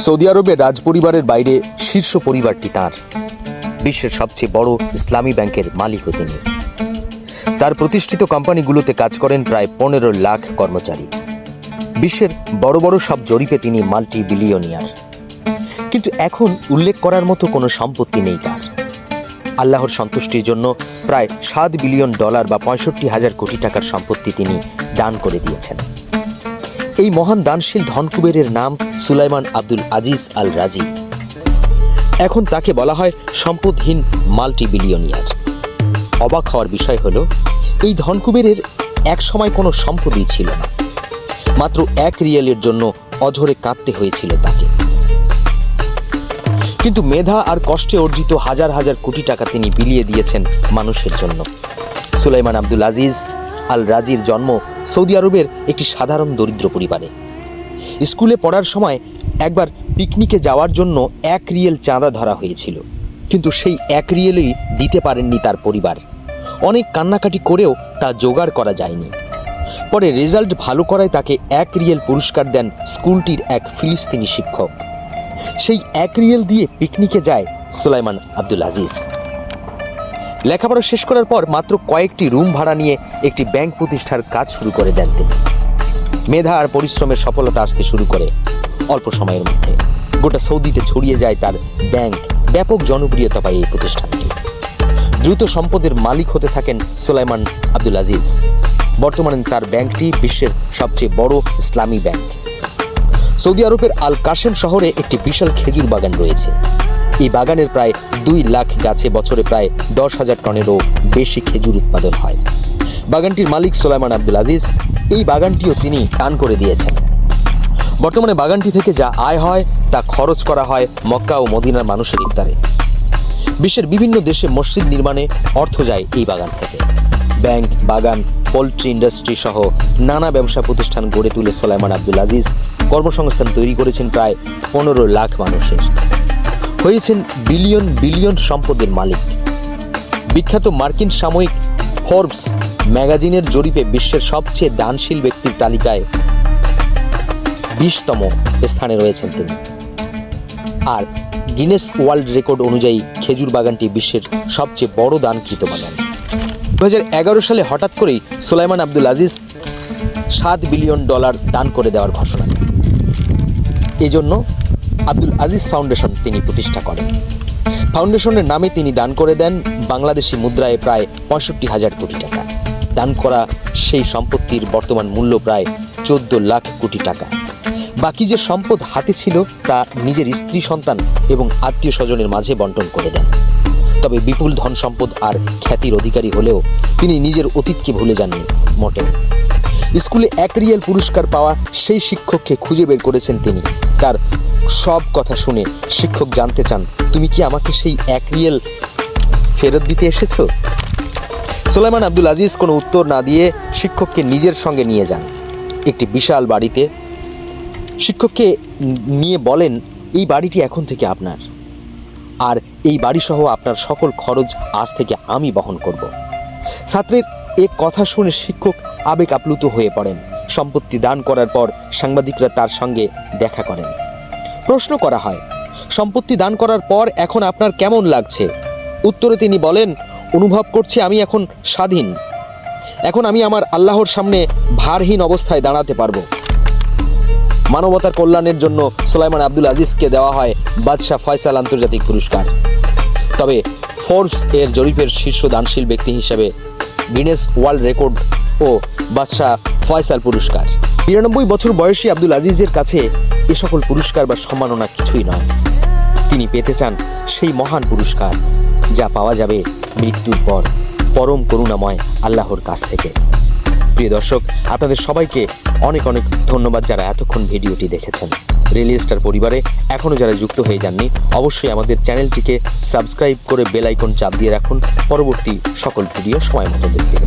Saudi আরবের রাজপরিবারের বাইরে শীর্ষ পরিবারটি তাঁর। বিশ্বের সবচেয়ে বড় ইসলামী ব্যাংকের মালিকও তিনি। তার প্রতিষ্ঠিত কোম্পানিগুলোতে কাজ করেন প্রায় 15 লাখ কর্মচারী। বিশ্বের বড় বড় সব জরিপে তিনি মাল্টি বিলিয়নিয়ার। কিন্তু এখন উল্লেখ করার মতো কোনো সম্পত্তি নেই তার। আল্লাহর সন্তুষ্টির জন্য প্রায় $7 বিলিয়ন বা 65,000 কোটি টাকার সম্পত্তি তিনি দান করে দিয়েছেন। এই মহান দানশীল ধনকুবেরের নাম সুলাইমান আব্দুল আজিজ আল রাজি। এখন তাকে বলা হয় সম্পদহীন মাল্টি বিলিয়নিয়ার। অবাক হওয়ার বিষয় হলো, এই ধনকুবেরের এক সময় কোনো সম্পদই ছিল না। মাত্র 1 রিয়ালের জন্য অঝরে কাঁদতে হয়েছিল তাকে। কিন্তু মেধা আর কষ্টে অর্জিত হাজার হাজার কোটি টাকা তিনি বিলিয়ে দিয়েছেন মানুষের জন্য। সুলাইমান আব্দুল আজিজ আল রাজির জন্ম সৌদি আরবের একটি সাধারণ দরিদ্র পরিবারে। স্কুলে পড়ার সময় একবার পিকনিকে যাওয়ার জন্য 1 রিয়েল চাঁদা ধরা হয়েছিল, কিন্তু সেই 1 রিয়েলই দিতে পারেননি তার পরিবার। অনেক কান্নাকাটি করেও তা জোগাড় করা যায়নি। পরে রেজাল্ট ভালো করায় তাকে 1 রিয়েল পুরস্কার দেন স্কুলটির এক ফিলিস্তিনি শিক্ষক। সেই 1 রিয়েল দিয়ে পিকনিকে যায় সুলাইমান আব্দুল আজিজ। লেখাপড়া শেষ করার পর মাত্র কয়েকটি রুম ভাড়া নিয়ে একটি ব্যাংক প্রতিষ্ঠার কাজ শুরু করে দেন তিনি। মেধা আর পরিশ্রমের সফলতা আসতে শুরু করে অল্প সময়ের মধ্যে। গোটা সৌদিতে ছড়িয়ে যায় তার ব্যাংক। ব্যাপক জনপ্রিয়তা পায় এই প্রতিষ্ঠানটি। দ্রুত সম্পদের মালিক হতে থাকেন সুলাইমান আব্দুল আজিজ। বর্তমানে তার ব্যাংকটি বিশ্বের সবচেয়ে বড় ইসলামী ব্যাংক। সৌদি আরবের আল কাশেম শহরে একটি বিশাল খেজুর বাগান রয়েছে। এই বাগানের প্রায় 2 লাখ গাছে বছরে প্রায় 10,000 টনেরও বেশি খেজুর উৎপাদন হয়। বাগানটির মালিক সুলাইমান আব্দুল আজিজ। এই বাগানটিও তিনি দান করে দিয়েছেন। বর্তমানে বাগানটি থেকে যা আয় হয় তা খরচ করা হয় মক্কা ও মদিনার মানুষের ইফতারে। বিশ্বের বিভিন্ন দেশে মসজিদ নির্মাণে অর্থ যায় এই বাগান থেকে। ব্যাংক, বাগান, পোল্ট্রি ইন্ডাস্ট্রি সহ নানা ব্যবসা প্রতিষ্ঠান গড়ে তুলে সুলাইমান আব্দুল আজিজ কর্মসংস্থান তৈরি করেছেন প্রায় 15 লাখ মানুষের। হয়েছেন বিলিয়ন বিলিয়ন সম্পদের মালিক। বিখ্যাত মার্কিন সাময়িক ফোর্বস ম্যাগাজিনের জরিপে বিশ্বের সবচেয়ে দানশীল ব্যক্তির তালিকায় 20তম স্থানে রয়েছেন তিনি। আর গিনেস ওয়ার্ল্ড রেকর্ড অনুযায়ী খেজুর বাগানটি বিশ্বের সবচেয়ে বড় দানকৃত বাগান। 2011 সালে হঠাৎ করেই সুলাইমান আব্দুল আজিজ $7 বিলিয়ন দান করে দেওয়ার ঘোষণা দেন। এজন্য আব্দুল আজিজ ফাউন্ডেশন তিনি প্রতিষ্ঠা করেন। ফাউন্ডেশনের নামে তিনি দান করে দেন বাংলাদেশি মুদ্রায় প্রায় 65,000 কোটি টাকা। দান করা সেই সম্পত্তির বর্তমান মূল্য প্রায় 14 লাখ কোটি টাকা। বাকি যে সম্পদ হাতে ছিল তা নিজের স্ত্রী, সন্তান এবং আত্মীয় স্বজনের মাঝে বন্টন করে দেন। তবে বিপুল ধন সম্পদ আর খ্যাতির অধিকারী হলেও তিনি নিজের অতীতকে ভুলে যাননি মোটেও। স্কুলে 1 রিয়েল পুরস্কার পাওয়া সেই শিক্ষককে খুঁজে বের করেছেন তিনি। তার সব কথা শুনে শিক্ষক জানতে চান, তুমি কি আমাকে সেই 1 রিয়েল ফেরত দিতে এসেছো? সুলাইমান আব্দুল আজিজ কোনো উত্তর না দিয়ে শিক্ষককে নিজের সঙ্গে নিয়ে যান একটি বিশাল বাড়িতে। শিক্ষককে নিয়ে বলেন, এই বাড়িটি এখন থেকে আপনার, আর এই বাড়িসহ আপনার সকল খরচ আজ থেকে আমি বহন করব। ছাত্রের এ কথা শুনে শিক্ষক আবেগ আপ্লুত হয়ে পড়েন। সম্পত্তি দান করার পর সাংবাদিকরা তার সঙ্গে দেখা করেন। প্রশ্ন করা হয়, সম্পত্তি দান করার পর এখন আপনার কেমন লাগছে? উত্তরে তিনি বলেন, অনুভব করছি আমি এখন স্বাধীন। এখন আমি আমার আল্লাহর সামনে ভারহীন অবস্থায় দাঁড়াতে পারবো। মানবতার কল্যাণের জন্য সুলাইমান আব্দুল আজিজকে দেওয়া হয় বাদশাহ ফয়সাল আন্তর্জাতিক পুরস্কার। তবে ফোর্বস এর জরিপের শীর্ষ দানশীল ব্যক্তি হিসেবে গিনেস ওয়ার্ল্ড রেকর্ড ও বাদশাহ ফয়সাল পুরস্কার। 92 বছর বয়সী আব্দুল আজিজের কাছে এ সকল পুরস্কার বা সম্মাননা কিছুই নয়। তিনি পেতে চান সেই মহান পুরস্কার যা পাওয়া যাবে মৃত্যুর পর পরম করুণাময় আল্লাহর কাছ থেকে। প্রিয় দর্শক, আপনাদের সবাইকে অনেক অনেক ধন্যবাদ যারা এতক্ষণ ভিডিওটি দেখেছেন। রেলি স্টার পরিবারে এখনও যারা যুক্ত হয়ে যাননি, অবশ্যই আমাদের চ্যানেলটিকে সাবস্ক্রাইব করে বেল আইকন চাপ দিয়ে রাখুন পরবর্তী সকল ভিডিও সময় মতো দেখতে।